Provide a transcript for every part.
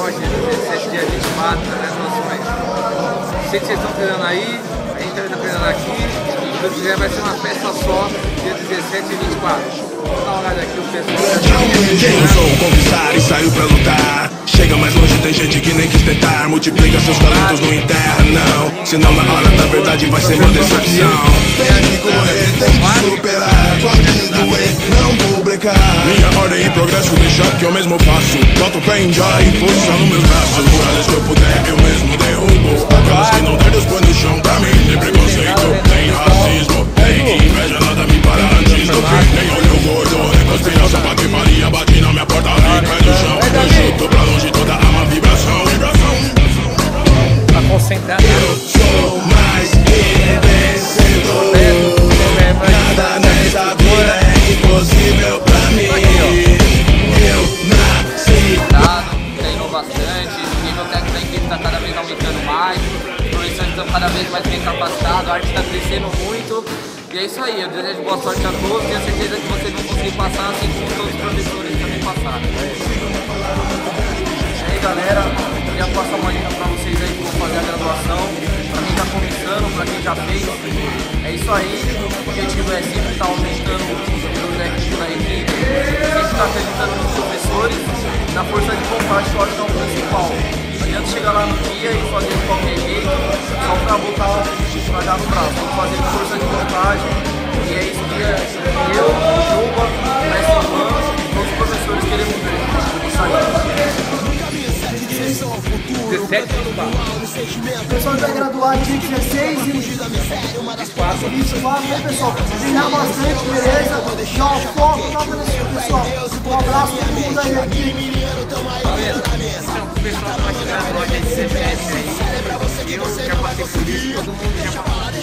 Forte, 17 dia 24, né? Sei que vocês estão treinando aí, a gente também está treinando aqui. Se Deus quiser, vai ser uma festa só, dia 17 e 24. Vamos dar uma olhada aqui, o pessoal. Eu sou um conquistar e saio pra lutar. Chega mais longe, tem gente que nem quis tentar. Multiplica seus talentos, não enterra, não. Senão na hora da verdade vai ser uma decepção. Tem que correr, tem que superar. Pode doer, não vou brecar. Minha ordem e progresso, deixa que eu mesmo faço. Boto o pé em já e força nos meus braços. Muralhas que eu puder, eu mesmo derrubo. Aquelas que não der, Deus põe no chão pra mim. Tem preconceito, tem racismo, tem inveja, nada me para antes do fim. Nem olho gordo, nem conspiração pra que faria. Bate na minha porta e cai no chão. Eu chuto pra longe toda a má vibração. Pra concentrar. Eu sou mais que vencedor. Nada nessa vida é impossível pra mim. Eu nasci. Treinou bastante, o nível técnico da equipe está cada vez aumentando mais, os professores estão cada vez mais bem capacitados, a arte está crescendo muito. E é isso aí, eu desejo boa sorte a todos, tenho certeza que vocês vão conseguir passar assim como todos os professores também passaram. E aí galera, eu queria passar uma dica para vocês aí que vão fazer a graduação, para quem está começando, para quem já fez. É isso aí, o objetivo é sempre estar aumentando o nível técnico da equipe, sempre estar acreditando nos professores, na força de vontade que eu acho que é o principal. Não adianta chegar lá no dia e fazer de qualquer jeito, só para botar pra dar no braço. Tem que fazer com força de vontade. E é isso que eu, Juba, o mestre Ivan, todos os professores queremos ver. Isso aí. 17 no bar. O pessoal vai graduar dia 16 e 24, né, pessoal? Treinar bastante, beleza? Dá um foco, tá, pessoal? Um abraço pra todo mundo aí aqui. O pessoal vai chegar na loja de CPS aí. Eu já passei por isso, todo mundo já passou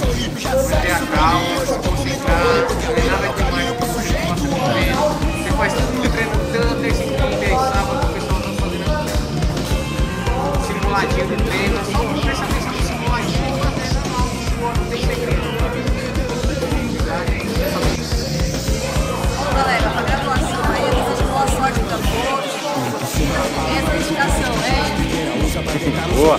por isso. Manter a calma, se concentrar, nada demais que você passa por menos. Você faz tudo de treino, tanto terça, quinta e sábado, o pessoal tá fazendo simuladinho de treino. Só presta atenção no simuladinho, não tem segredo. Bom, galera, pra graduação aí, eu desejo boa sorte pra todos. Essa dedicação, né? Boa!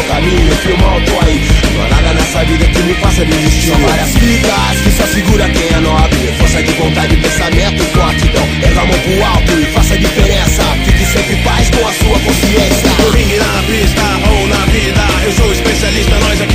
Caminho firmão, tô aí. Não há nada nessa vida que me faça desistir. São várias vidas que só segura quem é nobre. Força de vontade, pensamento forte. Então erga a mão pro alto e faça a diferença. Fique sempre em paz com a sua consciência. No ringue, na pista ou na vida, eu sou especialista, nós aqui